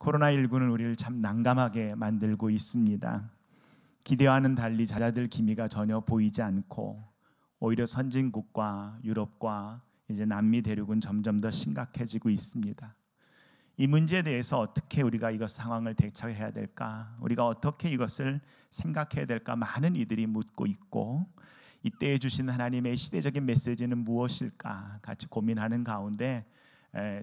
코로나19는 우리를 참 난감하게 만들고 있습니다. 기대와는 달리 자자들 기미가 전혀 보이지 않고 오히려 선진국과 유럽과 이제 남미 대륙은 점점 더 심각해지고 있습니다. 이 문제에 대해서 어떻게 우리가 이것 상황을 대처해야 될까? 우리가 어떻게 이것을 생각해야 될까? 많은 이들이 묻고 있고 이때에 주신 하나님의 시대적인 메시지는 무엇일까? 같이 고민하는 가운데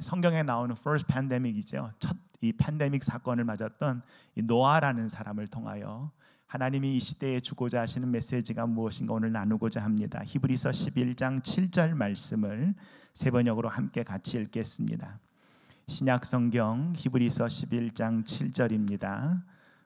성경에 나오는 first pandemic이죠. 첫 이 팬데믹 사건을 맞았던 이 노아라는 사람을 통하여 하나님이 이 시대에 주고자 하시는 메시지가 무엇인가 오늘 나누고자 합니다. 히브리서 11장 7절 말씀을 세 번역으로 함께 같이 읽겠습니다. 신약 성경 히브리서 11장 7절입니다.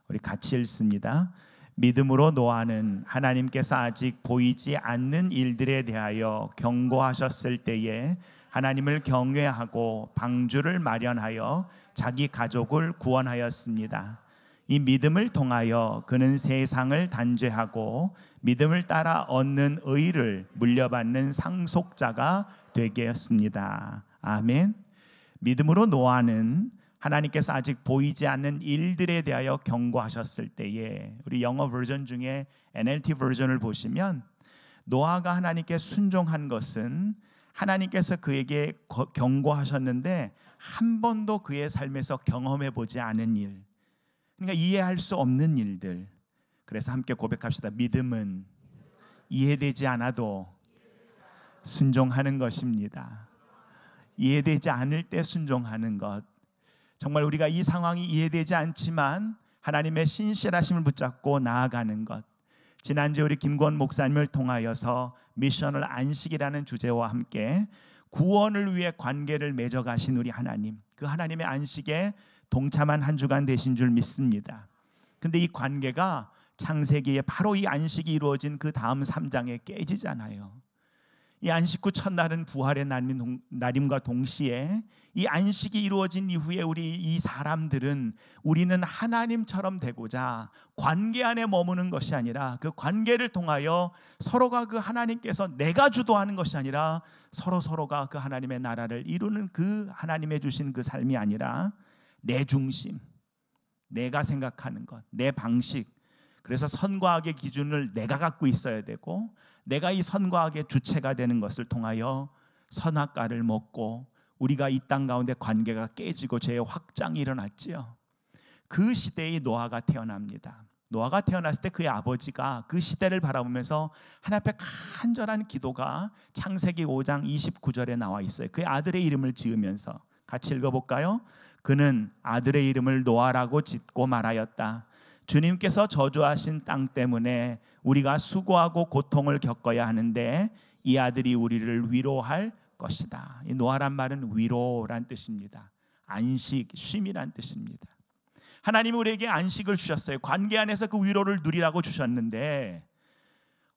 우리 같이 읽습니다. 믿음으로 노아는 하나님께서 아직 보이지 않는 일들에 대하여 경고하셨을 때에 하나님을 경외하고 방주를 마련하여 자기 가족을 구원하였습니다. 이 믿음을 통하여 그는 세상을 단죄하고 믿음을 따라 얻는 의를 물려받는 상속자가 되게 했습니다. 아멘. 믿음으로 노아는 하나님께서 아직 보이지 않는 일들에 대하여 경고하셨을 때에, 우리 영어 버전 중에 NLT 버전을 보시면 노아가 하나님께 순종한 것은 하나님께서 그에게 경고하셨는데 한 번도 그의 삶에서 경험해 보지 않은 일, 그러니까 이해할 수 없는 일들. 그래서 함께 고백합시다. 믿음은 이해되지 않아도 순종하는 것입니다. 이해되지 않을 때 순종하는 것. 정말 우리가 이 상황이 이해되지 않지만 하나님의 신실하심을 붙잡고 나아가는 것. 지난주에 우리 김권 목사님을 통하여서 미션을 안식이라는 주제와 함께 구원을 위해 관계를 맺어가신 우리 하나님, 그 하나님의 안식에 동참한 한 주간 되신 줄 믿습니다. 근데 이 관계가 창세기에 바로 이 안식이 이루어진 그 다음 3장에 깨지잖아요. 이 안식 후 첫날은 부활의 날임과 동시에 이 안식이 이루어진 이후에 우리 이 사람들은 우리는 하나님처럼 되고자 관계 안에 머무는 것이 아니라 그 관계를 통하여 서로가 그 하나님께서 내가 주도하는 것이 아니라 서로가 그 하나님의 나라를 이루는 그 하나님의 주신 그 삶이 아니라 내 중심, 내가 생각하는 것, 내 방식. 그래서 선과 악의 기준을 내가 갖고 있어야 되고 내가 이 선과 악의 주체가 되는 것을 통하여 선악과를 먹고 우리가 이 땅 가운데 관계가 깨지고 죄의 확장이 일어났지요. 그 시대의 노아가 태어납니다. 노아가 태어났을 때 그의 아버지가 그 시대를 바라보면서 하나님 앞에 간절한 기도가 창세기 5장 29절에 나와 있어요. 그의 아들의 이름을 지으면서 같이 읽어볼까요? 그는 아들의 이름을 노아라고 짓고 말하였다. 주님께서 저주하신 땅 때문에 우리가 수고하고 고통을 겪어야 하는데 이 아들이 우리를 위로할 것이다. 이 노아란 말은 위로란 뜻입니다. 안식, 쉼이란 뜻입니다. 하나님이 우리에게 안식을 주셨어요. 관계 안에서 그 위로를 누리라고 주셨는데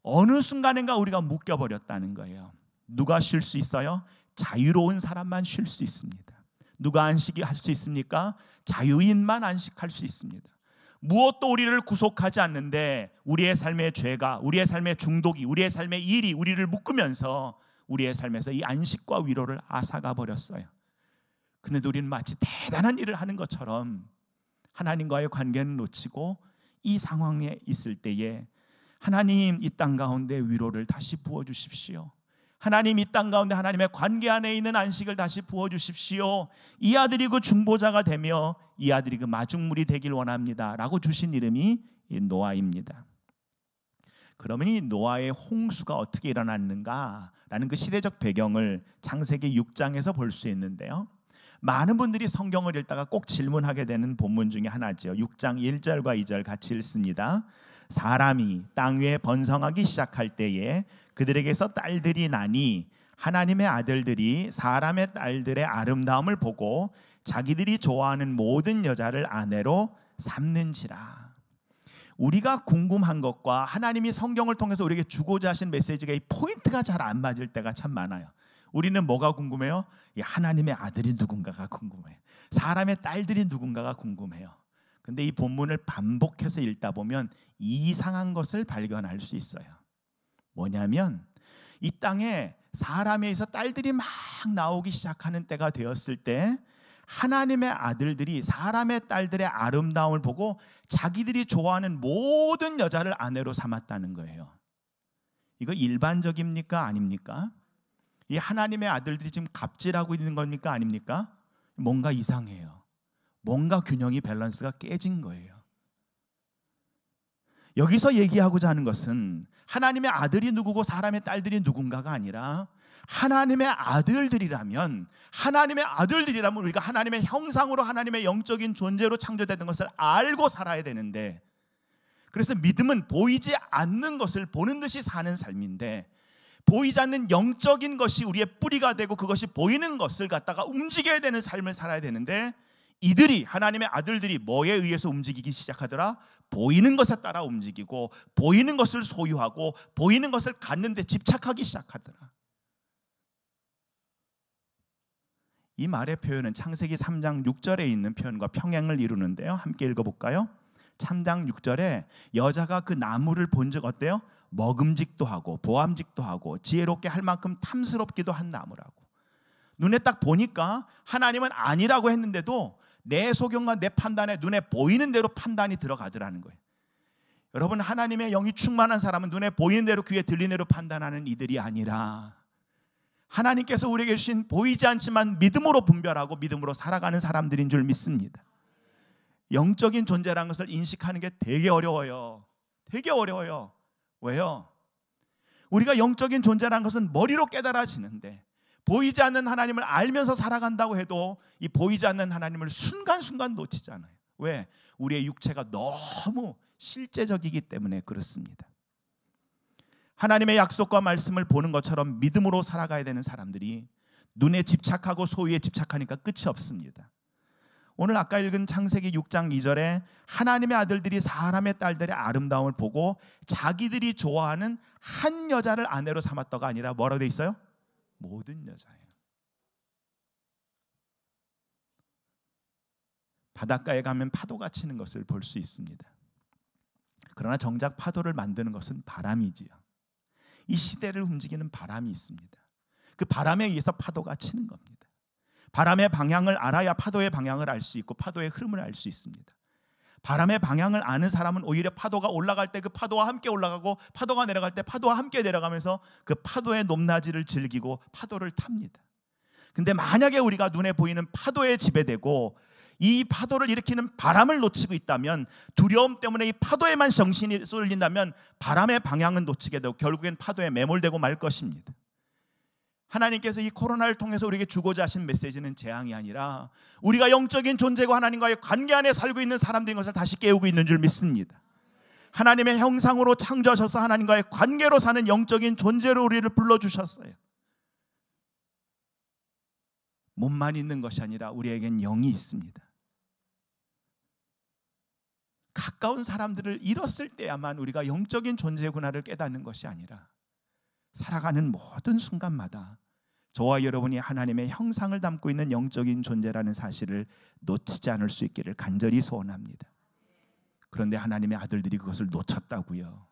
어느 순간인가 우리가 묶여버렸다는 거예요. 누가 쉴 수 있어요? 자유로운 사람만 쉴 수 있습니다. 누가 안식이 할 수 있습니까? 자유인만 안식할 수 있습니다. 무엇도 우리를 구속하지 않는데 우리의 삶의 죄가, 우리의 삶의 중독이, 우리의 삶의 일이 우리를 묶으면서 우리의 삶에서 이 안식과 위로를 앗아가 버렸어요. 그런데 우리는 마치 대단한 일을 하는 것처럼 하나님과의 관계는 놓치고 이 상황에 있을 때에 하나님 이 땅 가운데 위로를 다시 부어주십시오. 하나님 이 땅 가운데 하나님의 관계 안에 있는 안식을 다시 부어주십시오. 이 아들이 그 중보자가 되며 이 아들이 그 마중물이 되길 원합니다 라고 주신 이름이 이 노아입니다. 그러면 이 노아의 홍수가 어떻게 일어났는가라는 그 시대적 배경을 창세기 6장에서 볼 수 있는데요, 많은 분들이 성경을 읽다가 꼭 질문하게 되는 본문 중에 하나죠. 6장 1절과 2절 같이 읽습니다. 사람이 땅 위에 번성하기 시작할 때에 그들에게서 딸들이 나니 하나님의 아들들이 사람의 딸들의 아름다움을 보고 자기들이 좋아하는 모든 여자를 아내로 삼는지라. 우리가 궁금한 것과 하나님이 성경을 통해서 우리에게 주고자 하신 메시지가 이 포인트가 잘 안 맞을 때가 참 많아요. 우리는 뭐가 궁금해요? 하나님의 아들이 누군가가 궁금해요. 사람의 딸들이 누군가가 궁금해요. 근데 이 본문을 반복해서 읽다 보면 이상한 것을 발견할 수 있어요. 뭐냐면 이 땅에 사람에서 딸들이 막 나오기 시작하는 때가 되었을 때 하나님의 아들들이 사람의 딸들의 아름다움을 보고 자기들이 좋아하는 모든 여자를 아내로 삼았다는 거예요. 이거 일반적입니까? 아닙니까? 이 하나님의 아들들이 지금 갑질하고 있는 겁니까? 아닙니까? 뭔가 이상해요. 뭔가 균형이 밸런스가 깨진 거예요. 여기서 얘기하고자 하는 것은 하나님의 아들이 누구고 사람의 딸들이 누군가가 아니라 하나님의 아들들이라면 우리가 하나님의 형상으로 하나님의 영적인 존재로 창조됐던 것을 알고 살아야 되는데, 그래서 믿음은 보이지 않는 것을 보는 듯이 사는 삶인데, 보이지 않는 영적인 것이 우리의 뿌리가 되고 그것이 보이는 것을 갖다가 움직여야 되는 삶을 살아야 되는데, 이들이 하나님의 아들들이 뭐에 의해서 움직이기 시작하더라? 보이는 것에 따라 움직이고 보이는 것을 소유하고 보이는 것을 갖는 데 집착하기 시작하더라. 이 말의 표현은 창세기 3장 6절에 있는 표현과 평행을 이루는데요. 함께 읽어볼까요? 3장 6절에 여자가 그 나무를 본 적 어때요? 먹음직도 하고 보암직도 하고 지혜롭게 할 만큼 탐스럽기도 한 나무라고. 눈에 딱 보니까 하나님은 아니라고 했는데도 내 소견과 내 판단에 눈에 보이는 대로 판단이 들어가더라는 거예요. 여러분, 하나님의 영이 충만한 사람은 눈에 보이는 대로 귀에 들리는 대로 판단하는 이들이 아니라 하나님께서 우리에게 주신 보이지 않지만 믿음으로 분별하고 믿음으로 살아가는 사람들인 줄 믿습니다. 영적인 존재라는 것을 인식하는 게 되게 어려워요. 되게 어려워요. 왜요? 우리가 영적인 존재라는 것은 머리로 깨달아지는데 보이지 않는 하나님을 알면서 살아간다고 해도 이 보이지 않는 하나님을 순간순간 놓치잖아요. 왜? 우리의 육체가 너무 실제적이기 때문에 그렇습니다. 하나님의 약속과 말씀을 보는 것처럼 믿음으로 살아가야 되는 사람들이 눈에 집착하고 소유에 집착하니까 끝이 없습니다. 오늘 아까 읽은 창세기 6장 2절에 하나님의 아들들이 사람의 딸들의 아름다움을 보고 자기들이 좋아하는 한 여자를 아내로 삼았다가 아니라 뭐라고 돼 있어요? 모든 여자예요. 바닷가에 가면 파도가 치는 것을 볼 수 있습니다. 그러나 정작 파도를 만드는 것은 바람이지요. 이 시대를 움직이는 바람이 있습니다. 그 바람에 의해서 파도가 치는 겁니다. 바람의 방향을 알아야 파도의 방향을 알 수 있고 파도의 흐름을 알 수 있습니다. 바람의 방향을 아는 사람은 오히려 파도가 올라갈 때 그 파도와 함께 올라가고 파도가 내려갈 때 파도와 함께 내려가면서 그 파도의 높낮이를 즐기고 파도를 탑니다. 근데 만약에 우리가 눈에 보이는 파도에 지배되고 이 파도를 일으키는 바람을 놓치고 있다면, 두려움 때문에 이 파도에만 정신이 쏠린다면 바람의 방향은 놓치게 되고 결국엔 파도에 매몰되고 말 것입니다. 하나님께서 이 코로나를 통해서 우리에게 주고자 하신 메시지는 재앙이 아니라 우리가 영적인 존재고 하나님과의 관계 안에 살고 있는 사람들인 것을 다시 깨우고 있는 줄 믿습니다. 하나님의 형상으로 창조하셔서 하나님과의 관계로 사는 영적인 존재로 우리를 불러주셨어요. 몸만 있는 것이 아니라 우리에겐 영이 있습니다. 가까운 사람들을 잃었을 때야만 우리가 영적인 존재구나를 깨닫는 것이 아니라 살아가는 모든 순간마다 저와 여러분이 하나님의 형상을 담고 있는 영적인 존재라는 사실을 놓치지 않을 수 있기를 간절히 소원합니다. 그런데 하나님의 아들들이 그것을 놓쳤다고요.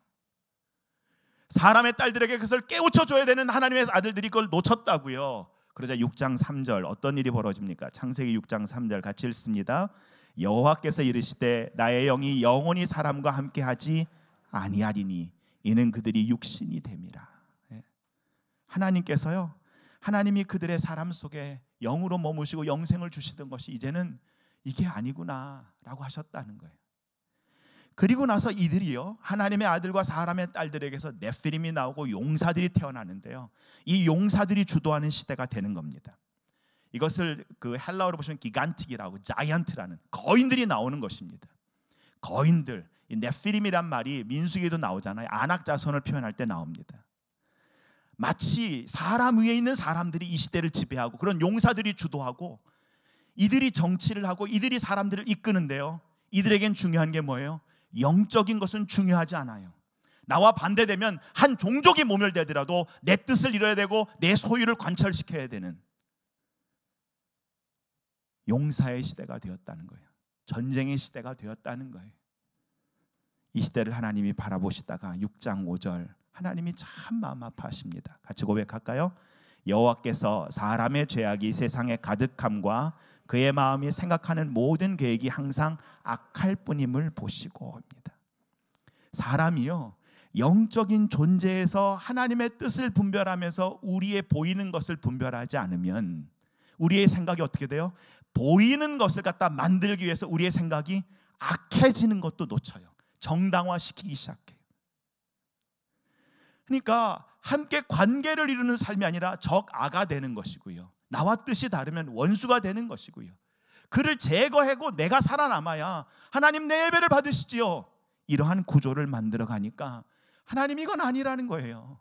사람의 딸들에게 그것을 깨우쳐줘야 되는 하나님의 아들들이 그걸 놓쳤다고요. 그러자 6장 3절 어떤 일이 벌어집니까? 창세기 6장 3절 같이 읽습니다. 여호와께서 이르시되 나의 영이 영원히 사람과 함께하지 아니하리니 이는 그들이 육신이 됨이라. 하나님께서요, 하나님이 그들의 사람 속에 영으로 머무시고 영생을 주시던 것이 이제는 이게 아니구나라고 하셨다는 거예요. 그리고 나서 이들이요, 하나님의 아들과 사람의 딸들에게서 네피림이 나오고 용사들이 태어나는데요, 이 용사들이 주도하는 시대가 되는 겁니다. 이것을 그 헬라어로 보시면 기간틱이라고, 자이언트라는 거인들이 나오는 것입니다. 거인들, 이 네피림이란 말이 민수기에도 나오잖아요. 아낙 자손을 표현할 때 나옵니다. 마치 사람 위에 있는 사람들이 이 시대를 지배하고 그런 용사들이 주도하고 이들이 정치를 하고 이들이 사람들을 이끄는데요, 이들에겐 중요한 게 뭐예요? 영적인 것은 중요하지 않아요. 나와 반대되면 한 종족이 모멸되더라도 내 뜻을 이뤄야 되고 내 소유를 관철시켜야 되는 용사의 시대가 되었다는 거예요. 전쟁의 시대가 되었다는 거예요. 이 시대를 하나님이 바라보시다가 6장 5절 하나님이 참 마음 아파하십니다. 같이 고백할까요? 여호와께서 사람의 죄악이 세상에 가득함과 그의 마음이 생각하는 모든 계획이 항상 악할 뿐임을 보시고 합니다. 사람이요, 영적인 존재에서 하나님의 뜻을 분별하면서 우리의 보이는 것을 분별하지 않으면 우리의 생각이 어떻게 돼요? 보이는 것을 갖다 만들기 위해서 우리의 생각이 악해지는 것도 놓쳐요. 정당화시키기 시작해요. 그러니까 함께 관계를 이루는 삶이 아니라 적아가 되는 것이고요, 나와 뜻이 다르면 원수가 되는 것이고요, 그를 제거하고 내가 살아남아야 하나님 내 예배를 받으시지요, 이러한 구조를 만들어 가니까 하나님 이건 아니라는 거예요.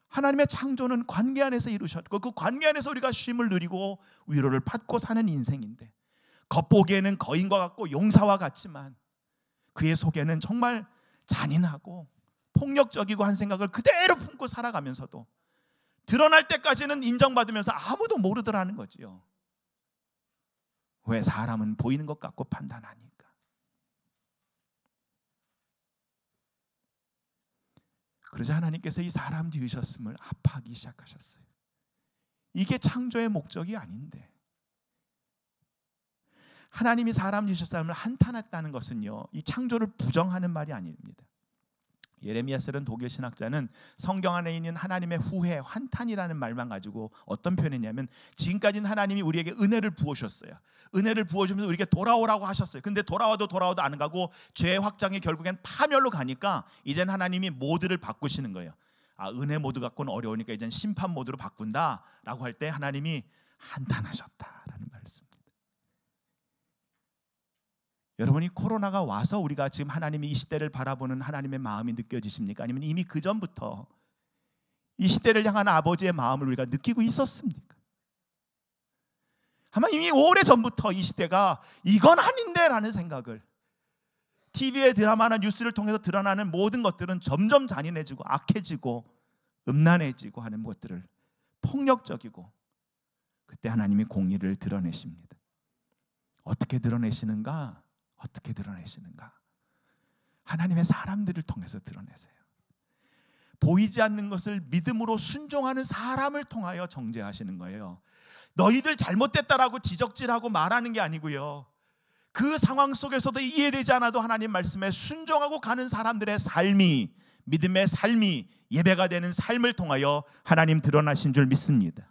하나님의 창조는 관계 안에서 이루셨고 그 관계 안에서 우리가 쉼을 누리고 위로를 받고 사는 인생인데, 겉보기에는 거인과 같고 용사와 같지만 그의 속에는 정말 잔인하고 폭력적이고 한 생각을 그대로 품고 살아가면서도 드러날 때까지는 인정받으면서 아무도 모르더라는 거지요. 왜? 사람은 보이는 것 같고 판단하니까. 그러자 하나님께서 이 사람 지으셨음을 아파하기 시작하셨어요. 이게 창조의 목적이 아닌데, 하나님이 사람 지으셨음을 한탄했다는 것은요, 이 창조를 부정하는 말이 아닙니다. 예레미야서는 독일 신학자는 성경 안에 있는 하나님의 후회, 환탄이라는 말만 가지고 어떤 표현이냐면, 지금까지는 하나님이 우리에게 은혜를 부어주셨어요. 은혜를 부어주면서 우리에게 돌아오라고 하셨어요. 근데 돌아와도 안 가고 죄의 확장이 결국엔 파멸로 가니까 이젠 하나님이 모드를 바꾸시는 거예요. 은혜 모드 갖고는 어려우니까 이젠 심판 모드로 바꾼다라고 할 때 하나님이 한탄하셨다라는 말씀입니다. 여러분이 코로나가 와서 우리가 지금 하나님이 이 시대를 바라보는 하나님의 마음이 느껴지십니까? 아니면 이미 그 전부터 이 시대를 향한 아버지의 마음을 우리가 느끼고 있었습니까? 아마 이미 오래전부터 이 시대가 이건 아닌데 라는 생각을, TV의 드라마나 뉴스를 통해서 드러나는 모든 것들은 점점 잔인해지고 악해지고 음란해지고 하는 것들을, 폭력적이고, 그때 하나님이 공의를 드러내십니다. 어떻게 드러내시는가? 어떻게 드러내시는가? 하나님의 사람들을 통해서 드러내세요. 보이지 않는 것을 믿음으로 순종하는 사람을 통하여 정죄하시는 거예요. 너희들 잘못됐다라고 지적질하고 말하는 게 아니고요, 그 상황 속에서도 이해되지 않아도 하나님 말씀에 순종하고 가는 사람들의 삶이, 믿음의 삶이 예배가 되는 삶을 통하여 하나님 드러나신 줄 믿습니다.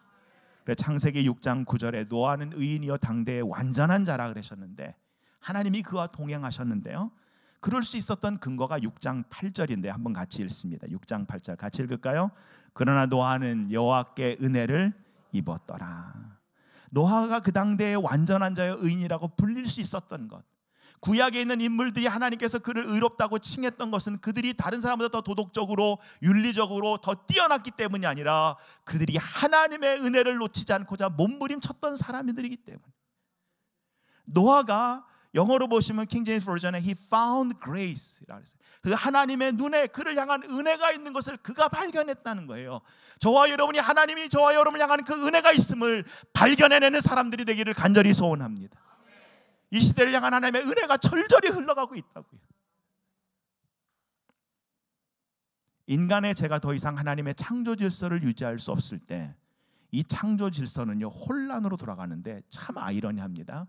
창세기 6장 9절에 노아는 의인이여 당대의 완전한 자라 그러셨는데, 하나님이 그와 동행하셨는데요, 그럴 수 있었던 근거가 6장 8절인데 한번 같이 읽습니다. 6장 8절 같이 읽을까요? 그러나 노아는 여호와께 은혜를 입었더라. 노아가 그 당대의 완전한 자여 의인이라고 불릴 수 있었던 것, 구약에 있는 인물들이 하나님께서 그를 의롭다고 칭했던 것은 그들이 다른 사람보다 더 도덕적으로 윤리적으로 더 뛰어났기 때문이 아니라 그들이 하나님의 은혜를 놓치지 않고자 몸부림쳤던 사람들이기 때문에. 노아가 영어로 보시면 킹 제임스 버전에 He found grace라고 했어요. 그 하나님의 눈에 그를 향한 은혜가 있는 것을 그가 발견했다는 거예요. 저와 여러분이 하나님이 저와 여러분을 향한 그 은혜가 있음을 발견해내는 사람들이 되기를 간절히 소원합니다. 이 시대를 향한 하나님의 은혜가 절절히 흘러가고 있다고요. 인간의 죄가 더 이상 하나님의 창조 질서를 유지할 수 없을 때 이 창조 질서는요 혼란으로 돌아가는데 참 아이러니합니다.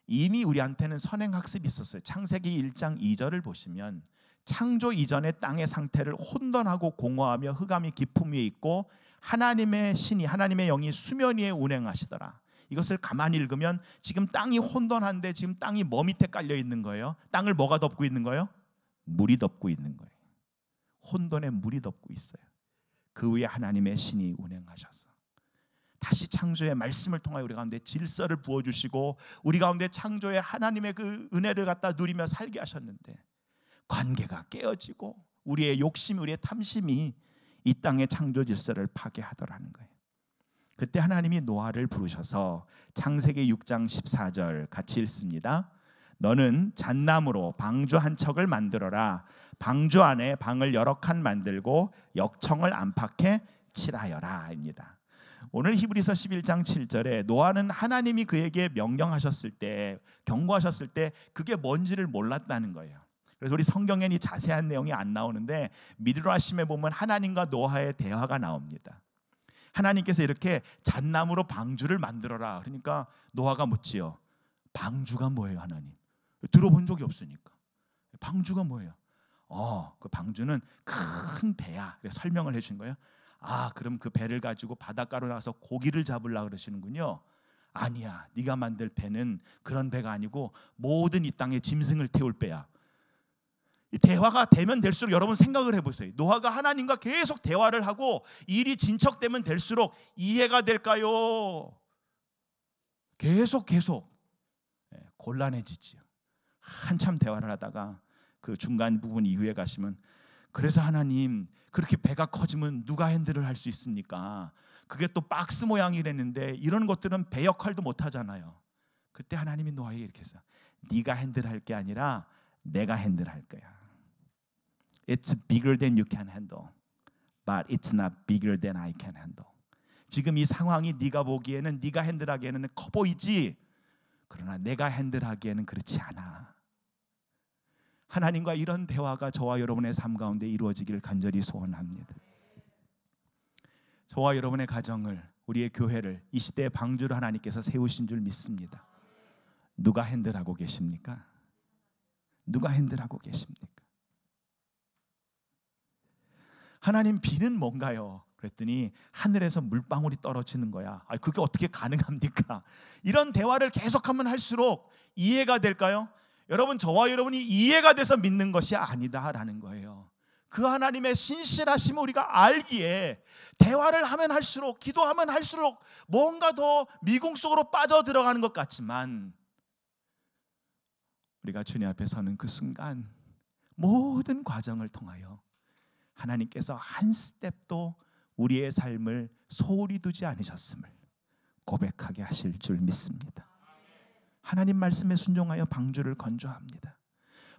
이미 우리한테는 선행학습이 있었어요. 창세기 1장 2절을 보시면 창조 이전의 땅의 상태를 혼돈하고 공허하며 흑암이 깊음 위에 있고 하나님의 신이, 하나님의 영이 수면 위에 운행하시더라. 이것을 가만히 읽으면 지금 땅이 혼돈한데 지금 땅이 뭐 밑에 깔려 있는 거예요? 땅을 뭐가 덮고 있는 거예요? 물이 덮고 있는 거예요. 혼돈에 물이 덮고 있어요. 그 위에 하나님의 신이 운행하셔서 다시 창조의 말씀을 통하여 우리 가운데 질서를 부어주시고 우리 가운데 창조의 하나님의 그 은혜를 갖다 누리며 살게 하셨는데 관계가 깨어지고 우리의 욕심, 우리의 탐심이 이 땅의 창조 질서를 파괴하더라는 거예요. 그때 하나님이 노아를 부르셔서 창세기 6장 14절 같이 읽습니다. 너는 잣나무로 방주 한 척을 만들어라. 방주 안에 방을 여러 칸 만들고 역청을 안팎에 칠하여라 입니다. 오늘 히브리서 11장 7절에 노아는 하나님이 그에게 명령하셨을 때, 경고하셨을 때 그게 뭔지를 몰랐다는 거예요. 그래서 우리 성경에는 이 자세한 내용이 안 나오는데 미드라심에 보면 하나님과 노아의 대화가 나옵니다. 하나님께서 이렇게 잣나무로 방주를 만들어라. 그러니까 노아가 묻지요. 방주가 뭐예요, 하나님? 들어본 적이 없으니까. 방주가 뭐예요? 그 방주는 큰 배야. 설명을 해주신 거예요. 그럼 그 배를 가지고 바닷가로 나가서 고기를 잡으려고 그러시는군요. 아니야, 네가 만들 배는 그런 배가 아니고 모든 이 땅의 짐승을 태울 배야. 이 대화가 되면 될수록 여러분 생각을 해보세요. 노아가 하나님과 계속 대화를 하고 일이 진척되면 될수록 이해가 될까요? 계속 곤란해지지요. 한참 대화를 하다가 그 중간 부분 이후에 가시면, 그래서 하나님, 그렇게 배가 커지면 누가 핸들을 할 수 있습니까? 그게 또 박스 모양이랬는데 이런 것들은 배 역할도 못 하잖아요. 그때 하나님이 노아에게 이렇게 해서, 네가 핸들할 게 아니라 내가 핸들할 거야. It's bigger than you can handle, but it's not bigger than I can handle. 지금 이 상황이 네가 보기에는, 네가 핸들하기에는 커 보이지, 그러나 내가 핸들하기에는 그렇지 않아. 하나님과 이런 대화가 저와 여러분의 삶 가운데 이루어지기를 간절히 소원합니다. 저와 여러분의 가정을, 우리의 교회를 이 시대의 방주로 하나님께서 세우신 줄 믿습니다. 누가 핸들하고 계십니까? 누가 핸들하고 계십니까? 하나님, 비는 뭔가요? 그랬더니 하늘에서 물방울이 떨어지는 거야. 그게 어떻게 가능합니까? 이런 대화를 계속하면 할수록 이해가 될까요? 여러분, 저와 여러분이 이해가 돼서 믿는 것이 아니다라는 거예요. 그 하나님의 신실하심을 우리가 알기에 대화를 하면 할수록, 기도하면 할수록 뭔가 더 미궁 속으로 빠져들어가는 것 같지만, 우리가 주님 앞에 서는 그 순간 모든 과정을 통하여 하나님께서 한 스텝도 우리의 삶을 소홀히 두지 않으셨음을 고백하게 하실 줄 믿습니다. 하나님 말씀에 순종하여 방주를 건조합니다.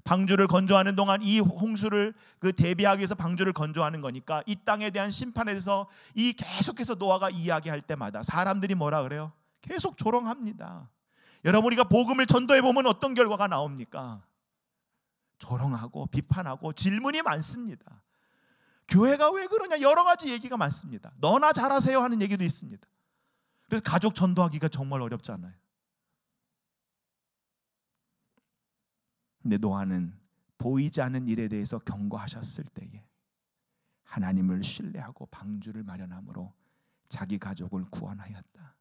방주를 건조하는 동안 이 홍수를 대비하기 위해서 방주를 건조하는 거니까, 이 땅에 대한 심판에 대해서 계속해서 노아가 이야기할 때마다 사람들이 뭐라 그래요? 계속 조롱합니다. 여러분, 우리가 복음을 전도해 보면 어떤 결과가 나옵니까? 조롱하고 비판하고 질문이 많습니다. 교회가 왜 그러냐, 여러 가지 얘기가 많습니다. 너나 잘하세요 하는 얘기도 있습니다. 그래서 가족 전도하기가 정말 어렵잖아요. 근데 노아는 보이지 않는 일에 대해서 경고하셨을 때에 하나님을 신뢰하고 방주를 마련함으로 자기 가족을 구원하였다.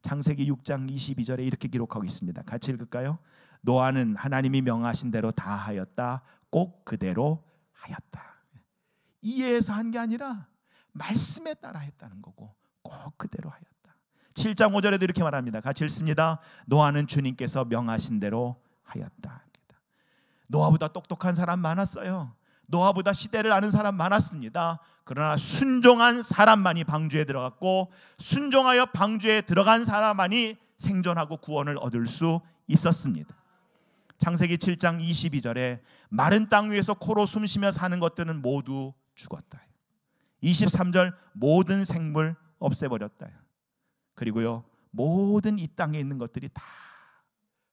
창세기 6장 22절에 이렇게 기록하고 있습니다. 같이 읽을까요? 노아는 하나님이 명하신 대로 다 하였다. 꼭 그대로 하였다. 이해해서 한 게 아니라 말씀에 따라 했다는 거고, 꼭 그대로 하였다. 7장 5절에도 이렇게 말합니다. 같이 읽습니다. 노아는 주님께서 명하신 대로 하였다. 노아보다 똑똑한 사람 많았어요. 노아보다 시대를 아는 사람 많았습니다. 그러나 순종한 사람만이 방주에 들어갔고, 순종하여 방주에 들어간 사람만이 생존하고 구원을 얻을 수 있었습니다. 창세기 7장 22절에 마른 땅 위에서 코로 숨쉬며 사는 것들은 모두 죽었다. 23절 모든 생물 없애버렸다. 그리고요, 모든 이 땅에 있는 것들이 다,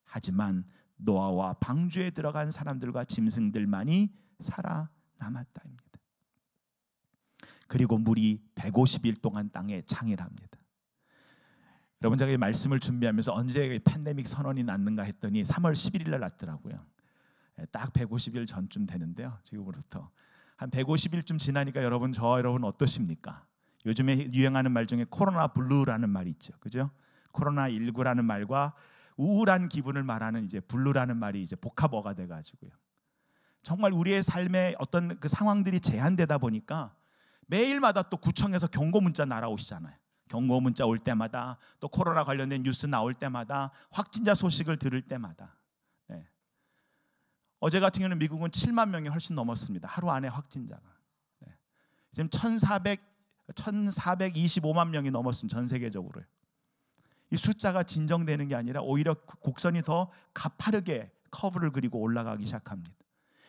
하지만 노아와 방주에 들어간 사람들과 짐승들만이 살아남았다입니다. 그리고 물이 150일 동안 땅에 창일합니다. 여러분, 제가 이 말씀을 준비하면서 언제 팬데믹 선언이 났는가 했더니 3월 11일 날 났더라고요. 딱 150일 전쯤 되는데요. 지금으로부터 한 150일쯤 지나니까 여러분 어떠십니까? 요즘에 유행하는 말 중에 코로나 블루라는 말이 있죠. 그죠? 코로나 19라는 말과 우울한 기분을 말하는 이제 블루라는 말이 이제 복합어가 돼 가지고요. 정말 우리의 삶에 어떤 그 상황들이 제한되다 보니까 매일마다 또 구청에서 경고 문자 날아오시잖아요. 경고 문자 올 때마다, 또 코로나 관련된 뉴스 나올 때마다, 확진자 소식을 들을 때마다. 네. 어제 같은 경우는 미국은 7만 명이 훨씬 넘었습니다. 하루 안에 확진자가. 네. 지금 1425만 명이 넘었습니다. 전 세계적으로요. 이 숫자가 진정되는 게 아니라 오히려 곡선이 더 가파르게 커브를 그리고 올라가기 시작합니다.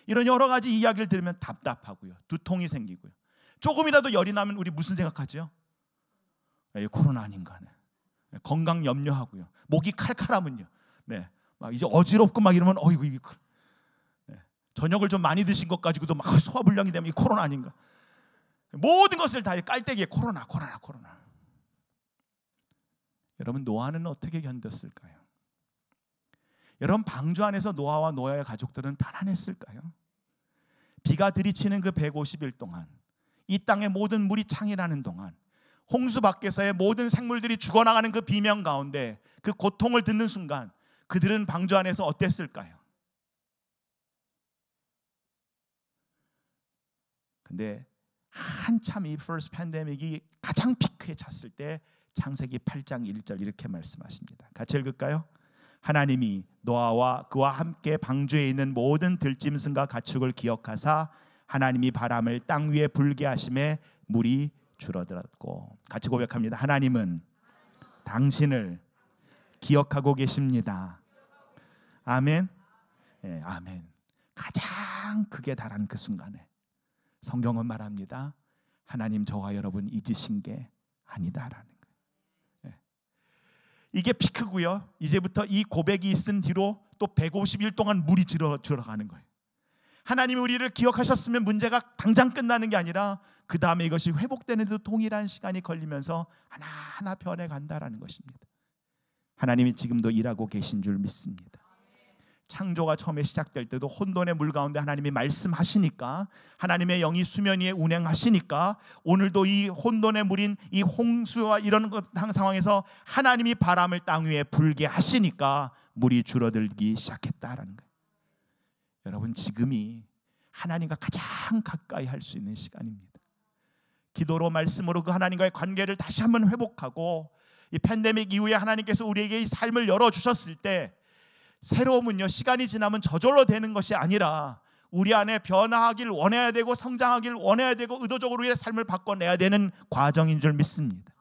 이런 여러 가지 이야기를 들으면 답답하고요, 두통이 생기고요, 조금이라도 열이 나면 우리 무슨 생각하죠? 코로나 아닌가, 네. 건강 염려하고요, 목이 칼칼하면요, 네, 막 이제 어지럽고 막 이러면 어이구, 네. 저녁을 좀 많이 드신 것 가지고도 막 소화불량이 되면 이 코로나 아닌가. 모든 것을 다 깔때기에 코로나. 여러분, 노아는 어떻게 견뎠을까요? 여러분, 방주 안에서 노아와 노아의 가족들은 편안했을까요? 비가 들이치는 그 150일 동안, 이 땅의 모든 물이 창이라는 동안, 홍수 밖에서의 모든 생물들이 죽어나가는 그 비명 가운데 그 고통을 듣는 순간 그들은 방주 안에서 어땠을까요? 근데 한참 이 first 팬데믹이 가장 피크에 찼을 때 창세기 8장 1절 이렇게 말씀하십니다. 같이 읽을까요? 하나님이 노아와 그와 함께 방주에 있는 모든 들짐승과 가축을 기억하사 하나님이 바람을 땅 위에 불게 하심에 물이 줄어들었고. 같이 고백합니다. 하나님은 당신을 기억하고 계십니다. 아멘. 네, 아멘. 가장 극에 달한 그 순간에 성경은 말합니다. 하나님 저와 여러분 잊으신 게 아니다라는 거예요. 네. 이게 피크고요. 이제부터 이 고백이 있은 뒤로 또 150일 동안 물이 들어가는 거예요. 하나님이 우리를 기억하셨으면 문제가 당장 끝나는 게 아니라 그 다음에 이것이 회복되는데도 동일한 시간이 걸리면서 하나하나 변해간다라는 것입니다. 하나님이 지금도 일하고 계신 줄 믿습니다. 창조가 처음에 시작될 때도 혼돈의 물 가운데 하나님이 말씀하시니까, 하나님의 영이 수면 위에 운행하시니까 오늘도 이 혼돈의 물인 이 홍수와 이런 상황에서 하나님이 바람을 땅 위에 불게 하시니까 물이 줄어들기 시작했다라는 거예요. 여러분, 지금이 하나님과 가장 가까이 할 수 있는 시간입니다. 기도로 말씀으로 그 하나님과의 관계를 다시 한번 회복하고, 이 팬데믹 이후에 하나님께서 우리에게 이 삶을 열어주셨을 때 새로움은요, 시간이 지나면 저절로 되는 것이 아니라 우리 안에 변화하길 원해야 되고 성장하길 원해야 되고 의도적으로 우리의 삶을 바꿔내야 되는 과정인 줄 믿습니다.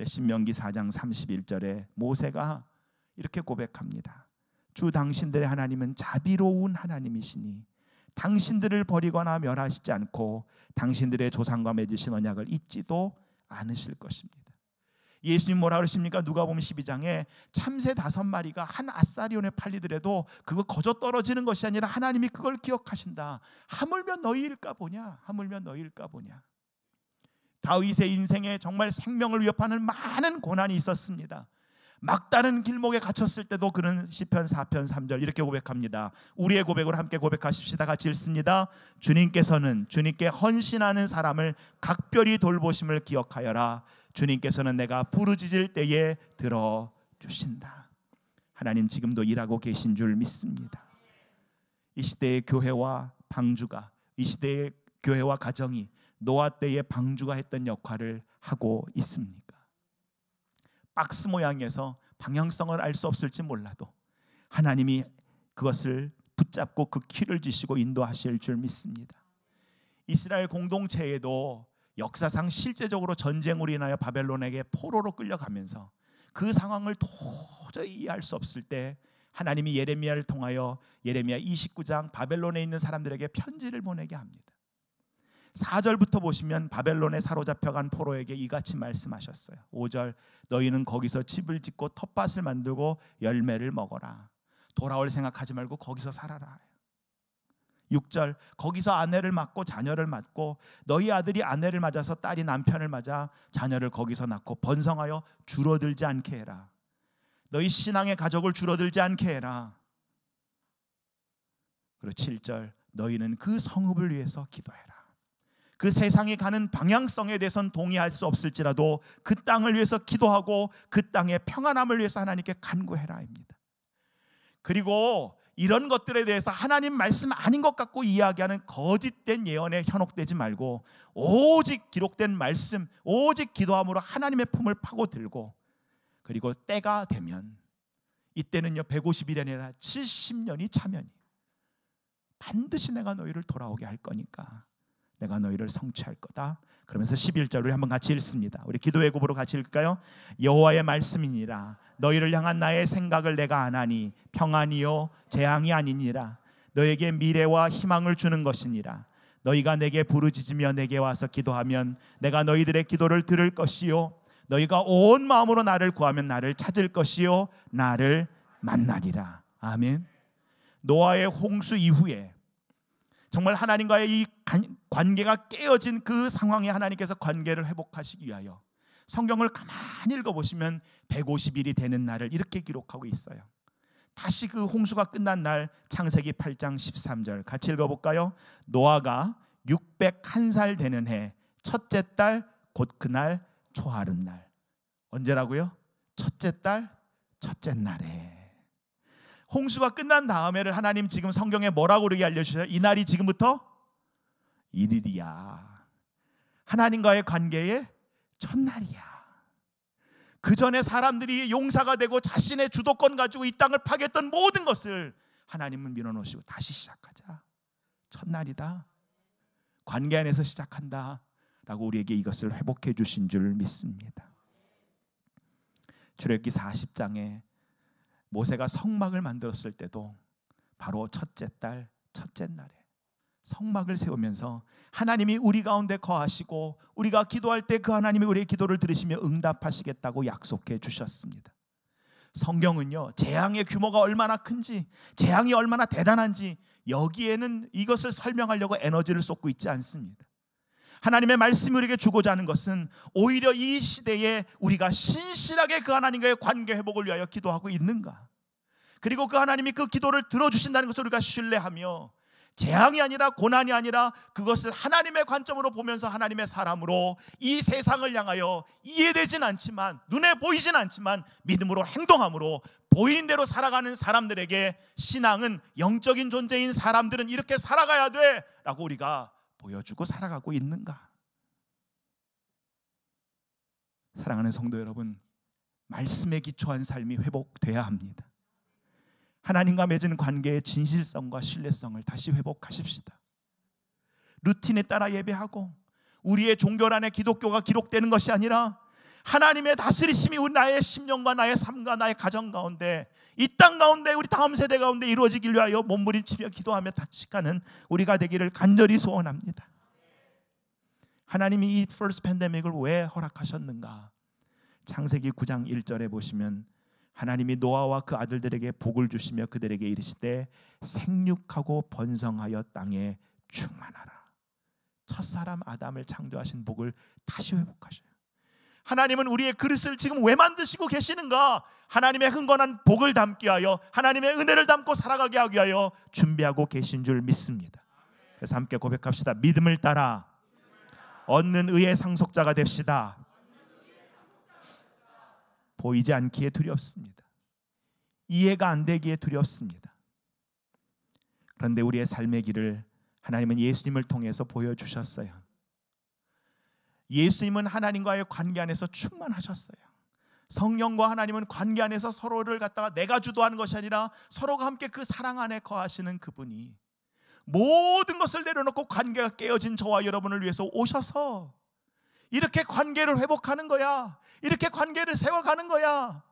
신명기 4장 31절에 모세가 이렇게 고백합니다. 주 당신들의 하나님은 자비로운 하나님이시니 당신들을 버리거나 멸하시지 않고 당신들의 조상과 맺으신 언약을 잊지도 않으실 것입니다. 예수님 뭐라 그러십니까? 누가복음 12장에 참새 5마리가 한 아사리온에 팔리더라도 그거 거저 떨어지는 것이 아니라 하나님이 그걸 기억하신다. 하물며 너희일까 보냐? 하물며 너희일까 보냐? 다윗의 인생에 정말 생명을 위협하는 많은 고난이 있었습니다. 막다른 길목에 갇혔을 때도 그는 시편 4편 3절 이렇게 고백합니다. 우리의 고백으로 함께 고백하십시다. 같이 읽습니다. 주님께서는 주님께 헌신하는 사람을 각별히 돌보심을 기억하여라. 주님께서는 내가 부르짖을 때에 들어주신다. 하나님 지금도 일하고 계신 줄 믿습니다. 이 시대의 교회와 방주가, 이 시대의 교회와 가정이 노아 때의 방주가 했던 역할을 하고 있습니까? 박스 모양에서 방향성을 알 수 없을지 몰라도 하나님이 그것을 붙잡고 그 키를 쥐시고 인도하실 줄 믿습니다. 이스라엘 공동체에도 역사상 실제적으로 전쟁으로 인하여 바벨론에게 포로로 끌려가면서 그 상황을 도저히 이해할 수 없을 때 하나님이 예레미야를 통하여 예레미야 29장 바벨론에 있는 사람들에게 편지를 보내게 합니다. 4절부터 보시면 바벨론에 사로잡혀간 포로에게 이같이 말씀하셨어요. 5절 너희는 거기서 집을 짓고 텃밭을 만들고 열매를 먹어라. 돌아올 생각하지 말고 거기서 살아라. 6절 거기서 아내를 맞고 자녀를 맞고 너희 아들이 아내를 맞아서 딸이 남편을 맞아 자녀를 거기서 낳고 번성하여 줄어들지 않게 해라. 너희 신앙의 가족을 줄어들지 않게 해라. 그리고 7절 너희는 그 성읍을 위해서 기도해라. 그 세상이 가는 방향성에 대해서는 동의할 수 없을지라도 그 땅을 위해서 기도하고 그 땅의 평안함을 위해서 하나님께 간구해라입니다. 그리고 이런 것들에 대해서 하나님 말씀 아닌 것 같고 이야기하는 거짓된 예언에 현혹되지 말고 오직 기록된 말씀, 오직 기도함으로 하나님의 품을 파고들고, 그리고 때가 되면 이때는요 150일이 아니라 70년이 차면이 반드시 내가 너희를 돌아오게 할 거니까 내가 너희를 성취할 거다. 그러면서 11절 우리 한번 같이 읽습니다. 우리 기도의 고보로 같이 읽을까요? 여호와의 말씀이니라. 너희를 향한 나의 생각을 내가 아나니 평안이요 재앙이 아니니라. 너에게 미래와 희망을 주는 것이니라. 너희가 내게 부르짖으며 내게 와서 기도하면 내가 너희들의 기도를 들을 것이요 너희가 온 마음으로 나를 구하면 나를 찾을 것이요 나를 만나리라. 아멘. 노아의 홍수 이후에 정말 하나님과의 이 관계가 깨어진 그 상황에 하나님께서 관계를 회복하시기 위하여 성경을 가만히 읽어보시면 150일이 되는 날을 이렇게 기록하고 있어요. 다시 그 홍수가 끝난 날 창세기 8장 13절 같이 읽어볼까요? 노아가 601살 되는 해 첫째 달 곧 그날 초하룻날. 언제라고요? 첫째 달 첫째 날에. 홍수가 끝난 다음에를 하나님 지금 성경에 뭐라고 그렇게 알려주셔요? 이 날이 지금부터 1일이야. 하나님과의 관계의 첫날이야. 그 전에 사람들이 용사가 되고 자신의 주도권 가지고 이 땅을 파괴했던 모든 것을 하나님은 밀어놓으시고 다시 시작하자. 첫날이다. 관계 안에서 시작한다 라고 우리에게 이것을 회복해 주신 줄 믿습니다. 출애굽기 40장에 모세가 성막을 만들었을 때도 바로 첫째 달 첫째 날에 성막을 세우면서 하나님이 우리 가운데 거하시고 우리가 기도할 때 그 하나님이 우리의 기도를 들으시며 응답하시겠다고 약속해 주셨습니다. 성경은요, 재앙의 규모가 얼마나 큰지, 재앙이 얼마나 대단한지 여기에는 이것을 설명하려고 에너지를 쏟고 있지 않습니다. 하나님의 말씀이 우리에게 주고자 하는 것은 오히려 이 시대에 우리가 신실하게 그 하나님과의 관계 회복을 위하여 기도하고 있는가, 그리고 그 하나님이 그 기도를 들어주신다는 것을 우리가 신뢰하며 재앙이 아니라 고난이 아니라 그것을 하나님의 관점으로 보면서 하나님의 사람으로 이 세상을 향하여 이해되진 않지만, 눈에 보이진 않지만 믿음으로 행동함으로 보이는 대로 살아가는 사람들에게 신앙은, 영적인 존재인 사람들은 이렇게 살아가야 돼 라고 우리가 보여주고 살아가고 있는가? 사랑하는 성도 여러분, 말씀에 기초한 삶이 회복돼야 합니다. 하나님과 맺은 관계의 진실성과 신뢰성을 다시 회복하십시다. 루틴에 따라 예배하고 우리의 종교란에 기독교가 기록되는 것이 아니라 하나님의 다스리심이 우리 나의 심령과 나의 삶과 나의 가정 가운데, 이 땅 가운데, 우리 다음 세대 가운데 이루어지길 위하여 몸부림치며 기도하며 단식하는 우리가 되기를 간절히 소원합니다. 하나님이 이 first 팬데믹을 왜 허락하셨는가? 창세기 9장 1절에 보시면 하나님이 노아와 그 아들들에게 복을 주시며 그들에게 이르시되 생육하고 번성하여 땅에 충만하라. 첫사람 아담을 창조하신 복을 다시 회복하셔요. 하나님은 우리의 그릇을 지금 왜 만드시고 계시는가? 하나님의 흥건한 복을 담기 위하여, 하나님의 은혜를 담고 살아가게 하기 위하여 준비하고 계신 줄 믿습니다. 그래서 함께 고백합시다. 믿음을 따라 얻는 의의 상속자가 됩시다. 보이지 않기에 두렵습니다. 이해가 안 되기에 두렵습니다. 그런데 우리의 삶의 길을 하나님은 예수님을 통해서 보여주셨어요. 예수님은 하나님과의 관계 안에서 충만하셨어요. 성령과 하나님은 관계 안에서 서로를 갖다가 내가 주도하는 것이 아니라 서로가 함께 그 사랑 안에 거하시는 그분이 모든 것을 내려놓고 관계가 깨어진 저와 여러분을 위해서 오셔서 이렇게 관계를 회복하는 거야, 이렇게 관계를 세워가는 거야,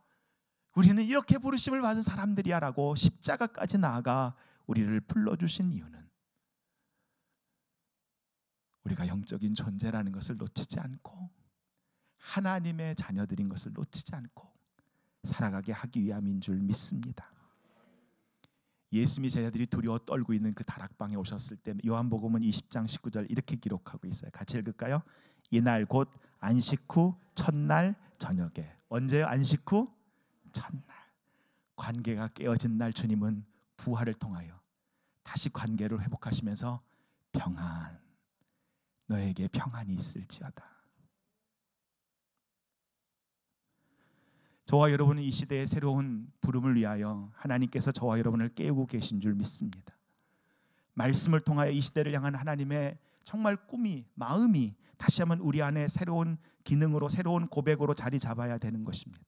우리는 이렇게 부르심을 받은 사람들이야 라고 십자가까지 나아가 우리를 불러주신 이유는 우리가 영적인 존재라는 것을 놓치지 않고 하나님의 자녀들인 것을 놓치지 않고 살아가게 하기 위함인 줄 믿습니다. 예수님이 제자들이 두려워 떨고 있는 그 다락방에 오셨을 때 요한복음은 20장 19절 이렇게 기록하고 있어요. 같이 읽을까요? 이날 곧 안식 후 첫날 저녁에. 언제요? 안식 후 첫날. 관계가 깨어진 날 주님은 부활을 통하여 다시 관계를 회복하시면서 평안, 너에게 평안이 있을지어다. 저와 여러분은 이 시대의 새로운 부름을 위하여 하나님께서 저와 여러분을 깨우고 계신 줄 믿습니다. 말씀을 통하여 이 시대를 향한 하나님의 정말 꿈이, 마음이 다시 한번 우리 안에 새로운 기능으로, 새로운 고백으로 자리 잡아야 되는 것입니다.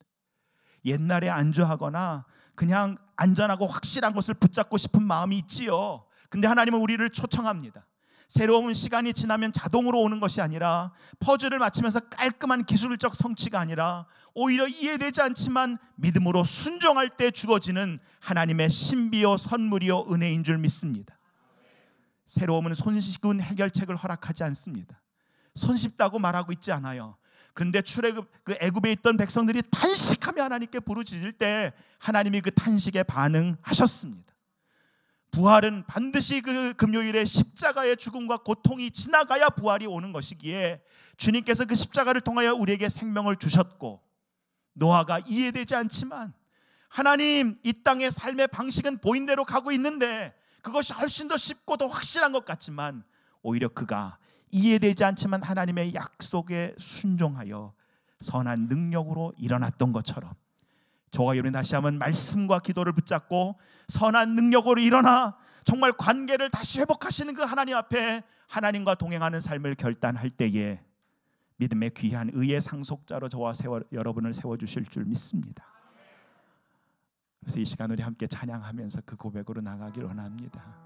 옛날에 안주하거나 그냥 안전하고 확실한 것을 붙잡고 싶은 마음이 있지요. 근데 하나님은 우리를 초청합니다. 새로운 시간이 지나면 자동으로 오는 것이 아니라, 퍼즐을 맞추면서 깔끔한 기술적 성취가 아니라 오히려 이해되지 않지만 믿음으로 순종할 때 주어지는 하나님의 신비요 선물이요 은혜인 줄 믿습니다. 새로움은 손쉬운 해결책을 허락하지 않습니다. 손쉽다고 말하고 있지 않아요. 그런데 출애굽 그 애굽에 있던 백성들이 탄식하며 하나님께 부르짖을 때 하나님이 그 탄식에 반응하셨습니다. 부활은 반드시 그 금요일에 십자가의 죽음과 고통이 지나가야 부활이 오는 것이기에 주님께서 그 십자가를 통하여 우리에게 생명을 주셨고, 노아가 이해되지 않지만 하나님 이 땅의 삶의 방식은 보인 대로 가고 있는데 그것이 훨씬 더 쉽고 더 확실한 것 같지만 오히려 그가 이해되지 않지만 하나님의 약속에 순종하여 선한 능력으로 일어났던 것처럼 저와 여러분 다시 한번 말씀과 기도를 붙잡고 선한 능력으로 일어나 정말 관계를 다시 회복하시는 그 하나님 앞에 하나님과 동행하는 삶을 결단할 때에 믿음의 귀한 의의 상속자로 저와 여러분을 세워주실 줄 믿습니다. 그래서 이 시간 우리 함께 찬양하면서 그 고백으로 나가기를 원합니다.